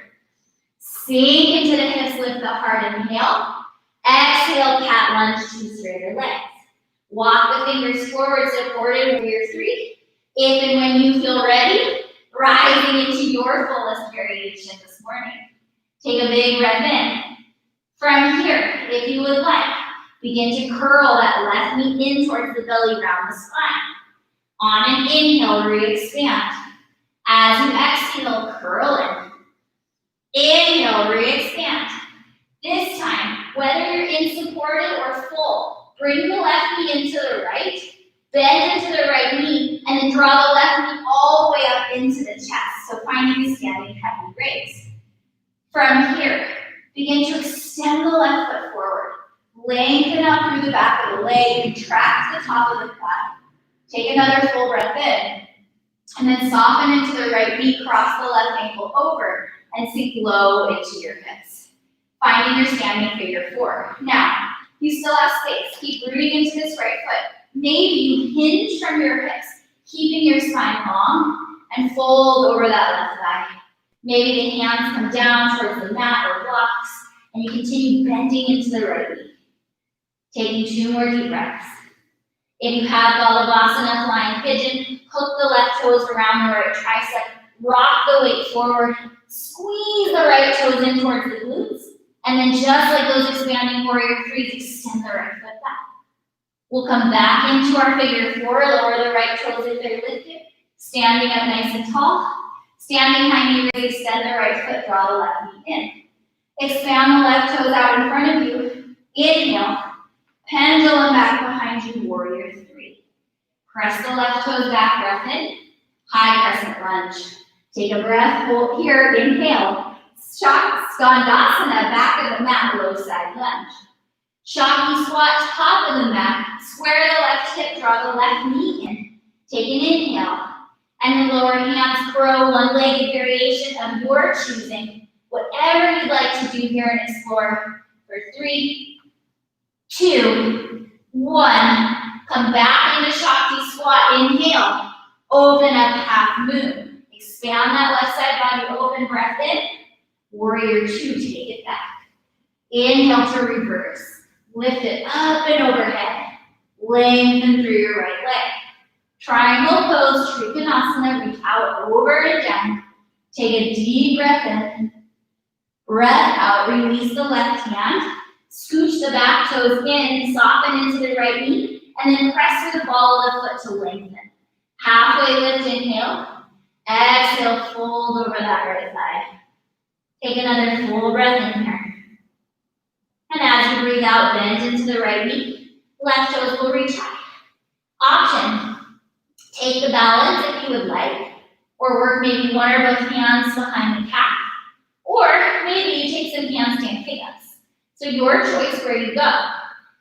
Sink into the hips, lift the heart, inhale. Exhale, cat lunge to straighter legs. Walk the fingers forward, supported warrior 3. If and when you feel ready, rising into your fullest variation this morning. Take a big breath in. From here, if you would like, begin to curl that left knee in towards the belly, round the spine. On an inhale, re-expand. As you exhale, curl in. Inhale, re-expand. This time, whether you're in supported or full, bring the left knee into the right, bend into the right knee, and then draw the left knee all the way up into the chest. So finding a standing heavy raise. From here, begin to extend the left foot forward. Lengthen up through the back of the leg, contract the top of the quad. Take another full breath in, and then soften into the right knee, cross the left ankle over, and sink low into your hips. Finding your standing figure 4. Now, you still have space. Keep rooting into this right foot. Maybe you hinge from your hips, keeping your spine long, and fold over that left thigh. Maybe the hands come down towards the mat or blocks, and you continue bending into the right knee. Taking 2 more deep breaths. If you have Balavasana, flying pigeon, hook the left toes around the right tricep, rock the weight forward, squeeze the right toes in towards the glutes, and then just like those expanding warrior 3s, extend the right foot back. We'll come back into our figure 4, lower the right toes if they're lifted, standing up nice and tall. Stand behind you, extend the right foot, draw the left knee in. Expand the left toes out in front of you. Inhale, pendulum back behind you, warrior three. Press the left toes back, breath in. High crescent lunge. Take a breath, hold here, inhale. Skandasana, back of the mat, low side lunge. Shakti squat, top of the mat. Square the left hip, draw the left knee in. Take an inhale. And then lower hands, crow, one-legged variation of your choosing. Whatever you'd like to do here and explore. For 3, 2, 1. Come back into Shakti squat. Inhale. Open up half moon. Expand that left side body, open, breath in. Warrior two, take it back. Inhale to reverse. Lift it up and overhead. Lengthen through your right leg. Triangle pose, Trikonasana, reach out over and down. Take a deep breath in. Breath out, release the left hand. Scooch the back toes in, soften into the right knee, and then press through the ball of the foot to lengthen. Halfway lift, inhale. Exhale, fold over that right thigh. Take another full breath in here. And as you breathe out, bend into the right knee. Left toes will reach high. Option. Take the balance if you would like, or work maybe one or both hands behind the calf, or maybe you take some handstand pickups. So your choice where you go.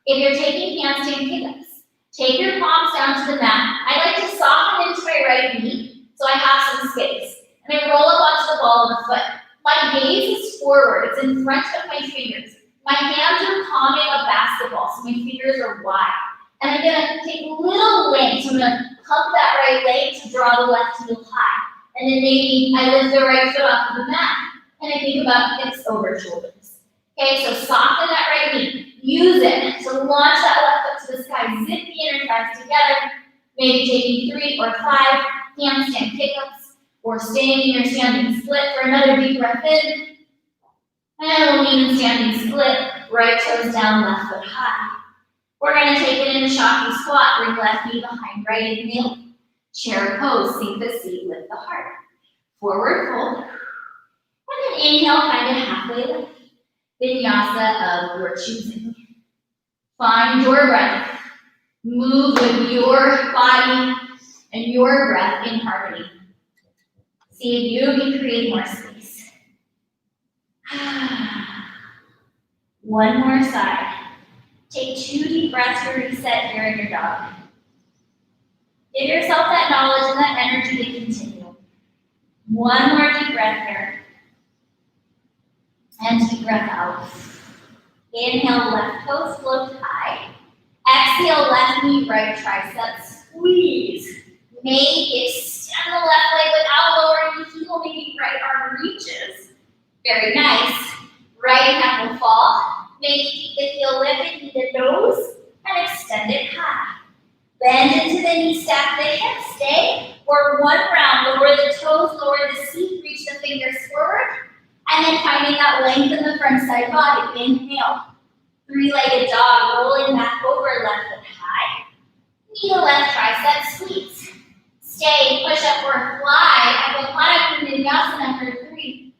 If you're taking handstand pickups, take your palms down to the mat. I like to soften into my right knee so I have some space. And I roll up onto the ball of the foot. My gaze is forward, it's in front of my fingers. My hands are palming a basketball, so my fingers are wide. And I'm gonna take little lengths. So I'm gonna pump that right leg to draw the left heel high. And then maybe I lift the right foot off of the mat and I think about hips over shoulders. Okay, so soften that right knee. Use it to launch that left foot to the sky. Zip the inner thighs together. Maybe taking 3 or 5 handstand pickups or staying in your standing split for another deep breath in. And we'll even standing split. Right toes down, left foot high. We're going to take it into Shakti squat. Bring left knee behind right inhale. Chair pose, sink the seat, lift the heart. Forward fold. And then inhale, kind of halfway lift. Vinyasa of your choosing. Find your breath. Move with your body and your breath in harmony. See if you can create more space. One more side. Take 2 deep breaths to reset here in your dog. Give yourself that knowledge and that energy to continue. One more deep breath here. And deep breath out. Inhale, left toes float high. Exhale, left knee, right tricep, squeeze. Maybe extend the left leg without lowering the heel, maybe right arm reaches. Very nice. Right hand will fall. Maybe keep the heel lifted, knee the nose, and extend it high. Bend into the knee, stack the hips, stay. Or one round, lower the toes, lower the seat, reach the fingers forward. And then finding that length in the front side body. Inhale. 3-legged dog, rolling back over, left foot high. Knee to left tricep, squeeze. Stay, push up or fly. Adho Vinyasana for 3,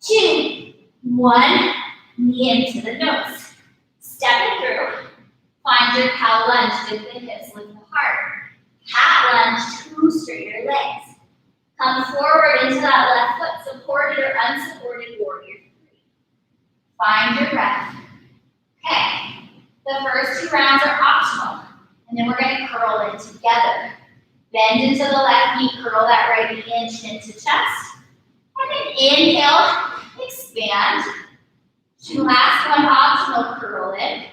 2, 1. Knee into the nose. Step it through. Find your cow lunge, dip the hips, lift the heart. Cat lunge, 2 straighter legs. Come forward into that left foot, supported or unsupported warrior 3. Find your breath. Okay, the first 2 rounds are optional, and then we're going to curl in together. Bend into the left knee, curl that right knee in, chin to chest. And then inhale, expand. Last one, optional, curl in.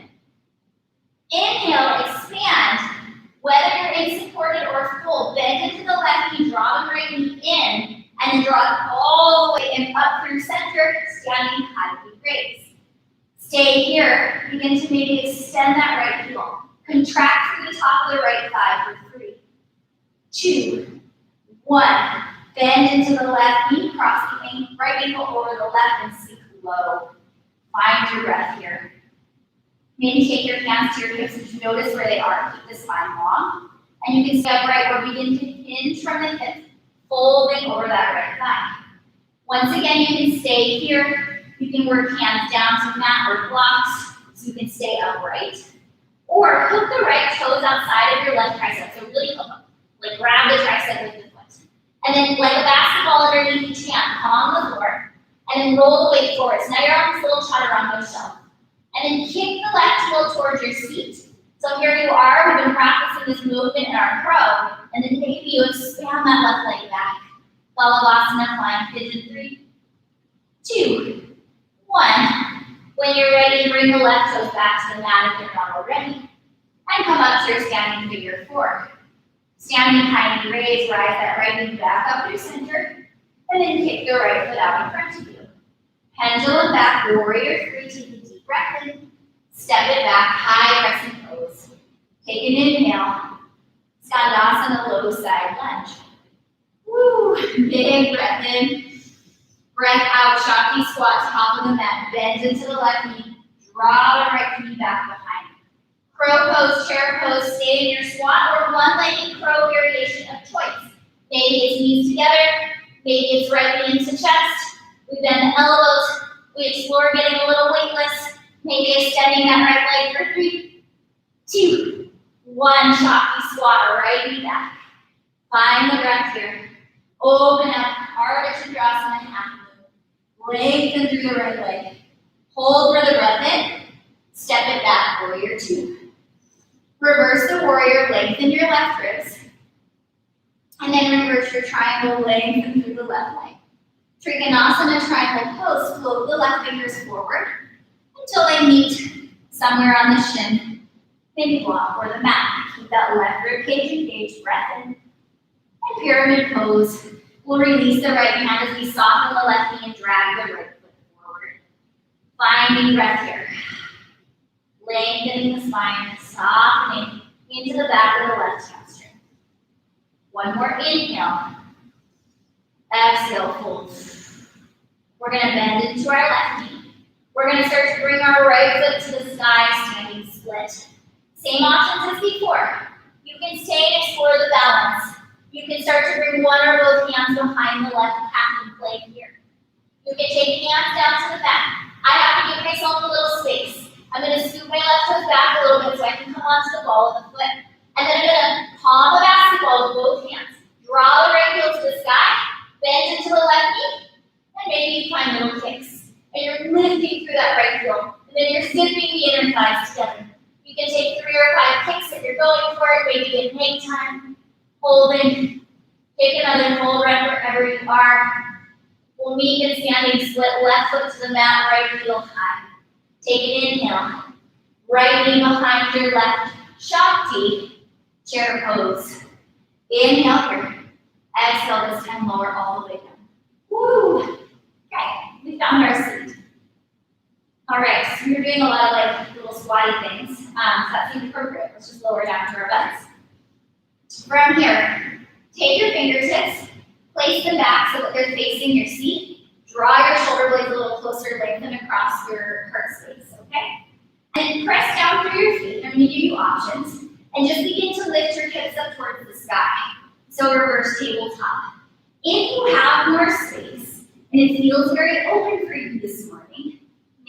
Inhale, expand. Whether you're in supported or full, bend into the left knee, draw the right knee in, and then draw it all the way in up through center, standing high knee raise. Stay here. Begin to maybe extend that right heel. Contract through the top of the right thigh for 3, 2, 1. Bend into the left knee, cross the right ankle over the left and sink low. Find your breath here. Maybe take your hands to your hips and just notice where they are. Keep the spine long. And you can stay upright or begin to hinge from the hips. folding over that right thigh. Once again, you can stay here. You can work hands down to mat or blocks so you can stay upright. Or hook the right toes outside of your left tricep. So really hook them. Like grab the tricep with the foot. And then like a basketball underneath each hand, palm on the floor. And then roll the weight forward. So now you're on this little chaturanga shelf. And then kick the left heel towards your seat. So here you are. We've been practicing this movement in our crow. And then maybe you expand that left leg back. Balavasana, flying pigeon. 3, 2, 1. When you're ready, bring the left toes back to the mat if you're not already. And come up to your standing figure 4. Standing tiny raise, rise that right knee back up to center. And then kick the right foot out in front of you. Pendulum back, warrior 3, take a deep breath in. Step it back, high resting pose. Take an inhale. Skandasana, low side lunge. Woo, big breath in. Breath out, Shakti squat, top of the mat. Bend into the left knee. Draw the right knee back behind. Crow pose, chair pose, stay in your squat or one-legged crow variation of choice. Maybe it's knees together. Maybe it's right knee into chest. We bend the elbows. We explore getting a little weightless. Maybe extending that right leg for 3, 2, 1. Shakti squat, right knee back. Find the breath here. Open up, Ardha Chandrasana, half moon. Lengthen through the right leg. Hold for the breath in. Step it back, warrior 2. Reverse the warrior, lengthen your left ribs. And then reverse your triangle, lengthen through the left leg. Trikonasana, triangle pose, float the left fingers forward until they meet somewhere on the shin, maybe block or the mat. Keep that left rib cage engaged, breath in. And pyramid pose. We'll release the right hand as we soften the left knee and drag the right foot forward. Finding breath here. Lengthening the spine, softening into the back of the left hamstring. One more inhale. Exhale, fold. We're going to bend into our left knee. We're going to start to bring our right foot to the sky, standing split. Same options as before. You can stay and explore the balance. You can start to bring one or both hands behind the left calf and play here. You can take hands down to the back. I have to give myself a little space. I'm going to scoop my left toes back a little bit so I can come onto the ball of the foot. And then I'm going to palm the basketball with both hands. Draw the right heel to the sky, bend into the left knee, and maybe you find little kicks. And you're lifting through that right heel. And then you're zipping the inner thighs together. You can take 3 or 5 kicks if you're going for it, maybe get hang time. Holding. Take another full breath wherever you are. We'll meet in standing split, left foot to the mat, right heel high. Take an inhale. Right knee behind your left. Shakti. Chair pose. Inhale here. Exhale this time, lower all the way down. Woo! Okay, we found our seat. All right, so you're doing a lot of like little squatty things. So that seems appropriate. Let's just lower down to our butts. From here, take your fingertips, place them back so that they're facing your seat. Draw your shoulder blades a little closer, lengthen across your heart space, okay? And press down through your feet. I'm going to give you options. And just begin to lift your hips up towards the sky. So reverse tabletop. If you have more space, and it feels very open for you this morning,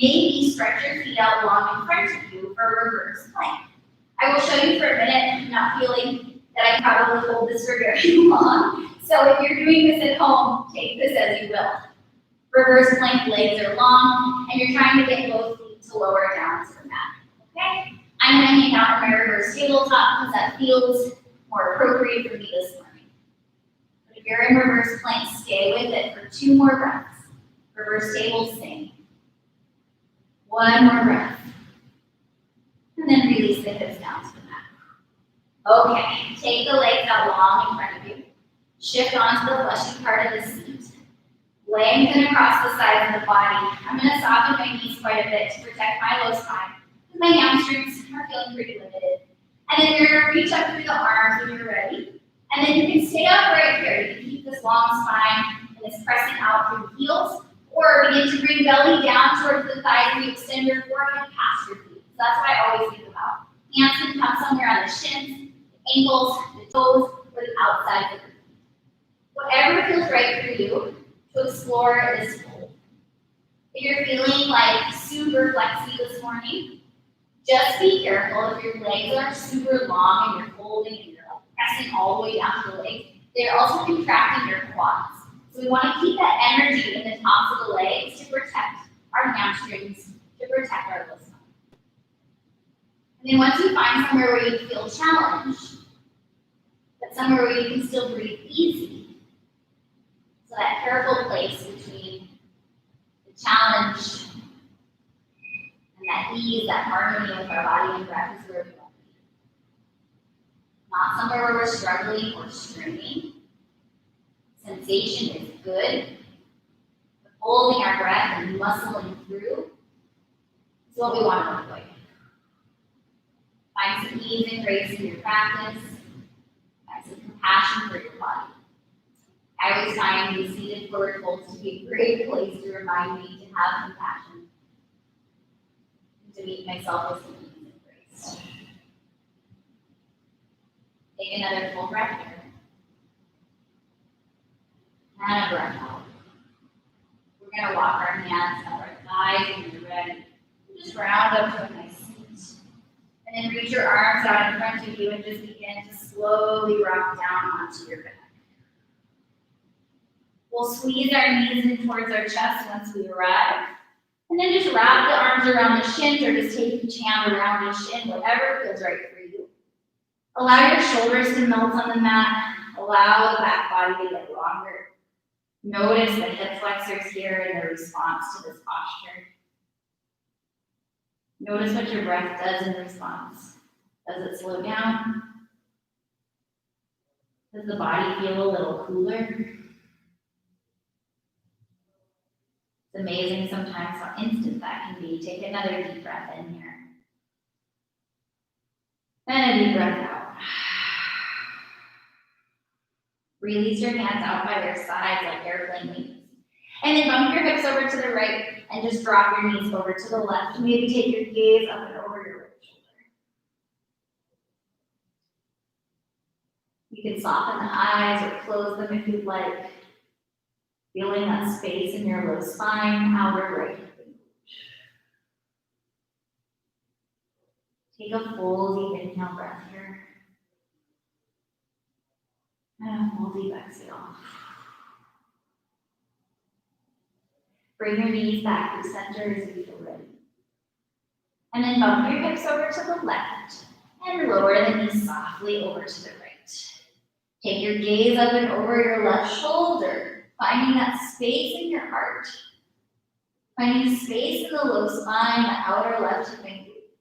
maybe stretch your feet out long in front of you for a reverse plank. I will show you for a minute. I'm not feeling that I probably hold this for very long. So if you're doing this at home, take this as you will. Reverse plank, legs are long, and you're trying to get both feet to lower down to the mat. Okay? I'm going to hang out in my reverse tabletop because that feels more appropriate for me this morning. But if you're in reverse plank, stay with it for 2 more breaths. Reverse table, same. 1 more breath. And then release the hips down to the mat. Okay, take the legs out long in front of you. Shift onto the fleshy part of the seat. Lengthen across the sides of the body. I'm going to soften my knees quite a bit to protect my low spine. My hamstrings are feeling pretty limited. And then you're going to reach up through the arms when you're ready. And then you can stay upright here. You can keep this long spine and this pressing out through the heels. Or begin to bring belly down towards the thighs and you extend your forehead past your feet. So that's what I always think about. Hands can come somewhere on the shins, the ankles, the toes, or the outside of the feet. Whatever you to explore this fold. If you're feeling like super flexy this morning, just be careful if your legs are super long and you're folding and you're like pressing all the way down to the legs. They're also contracting your quads. So we want to keep that energy in the tops of the legs to protect our hamstrings, to protect our low spine. And then once you find somewhere where you feel challenged, but somewhere where you can still breathe easy, so that careful place between the challenge and that ease, that harmony with our body and breath is where we want to be. Not somewhere where we're struggling or straining. Sensation is good. But holding our breath and muscling through is what we want to avoid. Find some ease and grace in your practice. Find some compassion for your body. I always find these seated forward folds to be a great place to remind me to have compassion, and to meet myself with some ease and grace. Take another full breath here. And a breath out. We're going to walk our hands up our thighs when you're ready. Just round up to a nice seat. And then reach your arms out in front of you and just begin to slowly rock down onto your back. We'll squeeze our knees in towards our chest once we arrive. And then just wrap the arms around the shins or just take each hand around the shin, whatever feels right for you. Allow your shoulders to melt on the mat. Allow the back body to get longer. Notice the hip flexors here in their response to this posture. Notice what your breath does in response. Does it slow down? Does the body feel a little cooler? It's amazing sometimes how instant that can be. Take another deep breath in here. And a deep breath out. Release your hands out by their sides like airplane wings. And then bump your hips over to the right and just drop your knees over to the left. Maybe take your gaze up and over your right shoulder. You can soften the eyes or close them if you'd like. Feeling that space in your low spine, outer right hip. Take a full deep inhale breath here. And a full deep exhale. Bring your knees back to center as you feel ready. And then bump your hips over to the left and lower the knees softly over to the right. Take your gaze up and over your left shoulder, finding that space in your heart. Finding space in the low spine, the outer left hip and glute.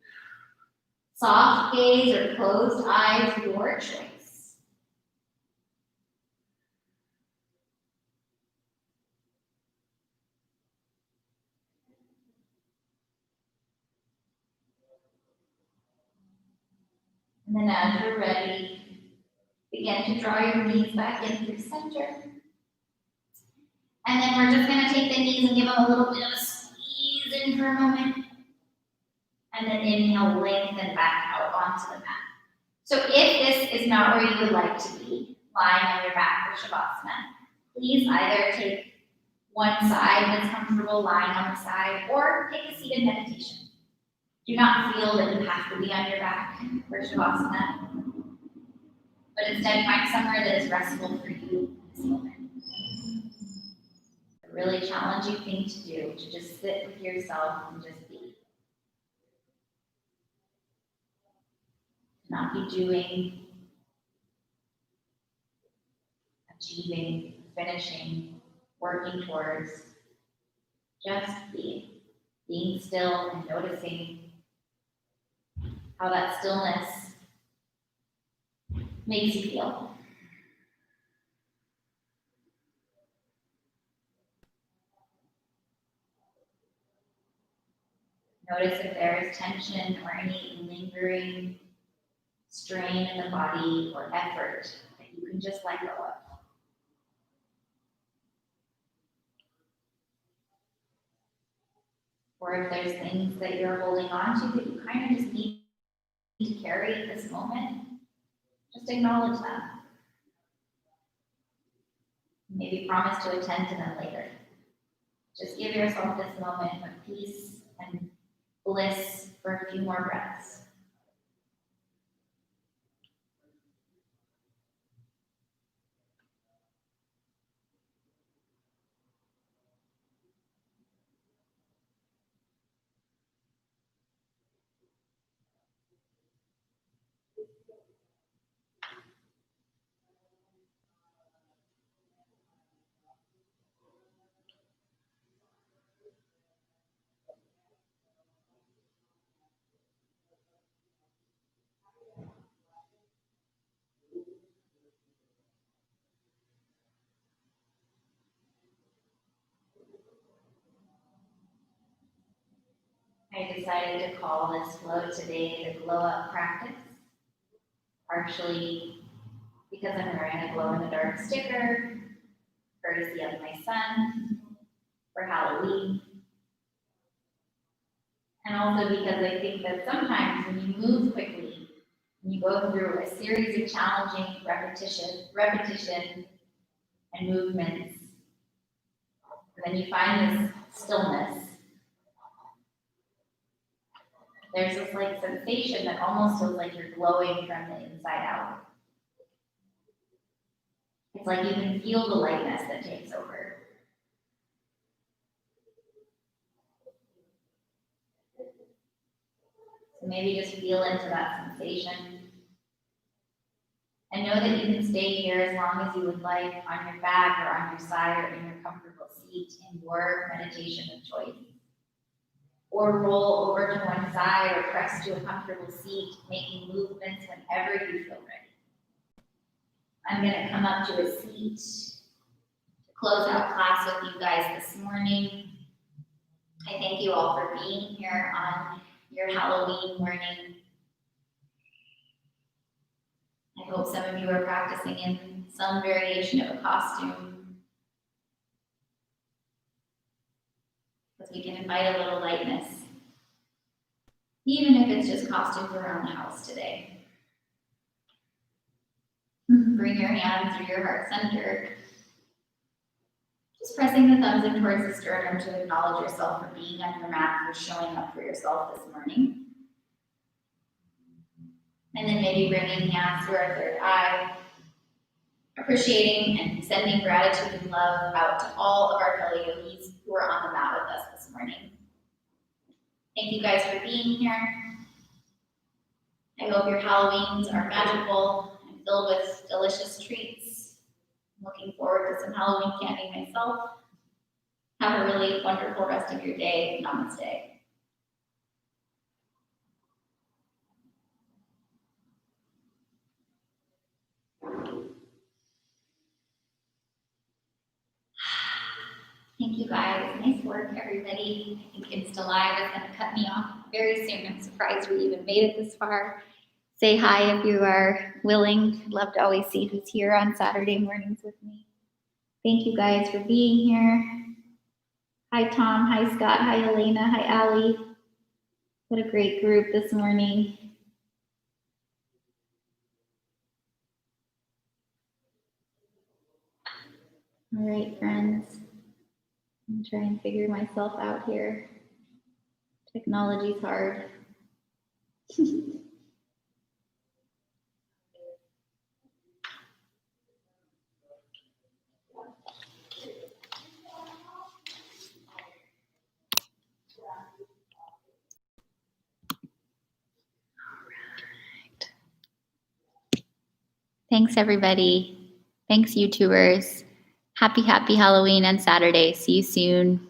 Soft gaze or closed eyes, your choice. And then as you're ready, begin to draw your knees back in through center. And then we're just going to take the knees and give them a little bit of a squeeze in for a moment. And then inhale, lengthen back out onto the mat. So if this is not where you would like to be, lying on your back for Shavasana, please either take one side that's comfortable lying on the side or take a seated meditation. Do not feel that you have to be on your back for Shavasana, but instead find somewhere that is restful for you in this moment. A really challenging thing to do, to just sit with yourself and just be. Not be doing, achieving, finishing, working towards, just being. Being still and noticing how that stillness makes you feel. Notice if there is tension or any lingering strain in the body or effort that you can just let go of. Or if there's things that you're holding on to that you kind of just need to carry at this moment, just acknowledge them. Maybe promise to attend to them later. Just give yourself this moment of peace and bliss for a few more breaths. I decided to call this flow today the glow up practice, partially because I'm wearing a glow in the dark sticker, courtesy of my son, for Halloween. And also because I think that sometimes when you move quickly, when you go through a series of challenging repetition and movements, and then you find this stillness, there's this like sensation that almost feels like you're glowing from the inside out. It's like you can feel the lightness that takes over. So maybe just feel into that sensation. And know that you can stay here as long as you would like on your back or on your side or in your comfortable seat in your meditation of choice. Or roll over to one side or press to a comfortable seat, making movements whenever you feel ready. I'm going to come up to a seat to close out class with you guys this morning. I thank you all for being here on your Halloween morning. I hope some of you are practicing in some variation of a costume, because we can invite a little lightness, even if it's just costumes around the house today. Bring your hands through your heart center. Just pressing the thumbs in towards the sternum to acknowledge yourself for being on your mat, for showing up for yourself this morning. And then maybe bringing hands through our third eye, appreciating and sending gratitude and love out to all of our fellow yogis who are on the mat with us this morning. Thank you guys for being here. I hope your Halloweens are magical and filled with delicious treats. I'm looking forward to some Halloween candy myself. Have a really wonderful rest of your day. Namaste. Thank you guys. Nice work, everybody. I think Insta Live is going to cut me off very soon. I'm surprised we even made it this far. Say hi if you are willing. I'd love to always see who's here on Saturday mornings with me. Thank you guys for being here. Hi, Tom. Hi, Scott. Hi, Elena. Hi, Allie. What a great group this morning. All right, friends. I'm trying to try and figure myself out here. Technology's hard. Thanks, everybody. Thanks, YouTubers. Happy Halloween on Saturday. See you soon.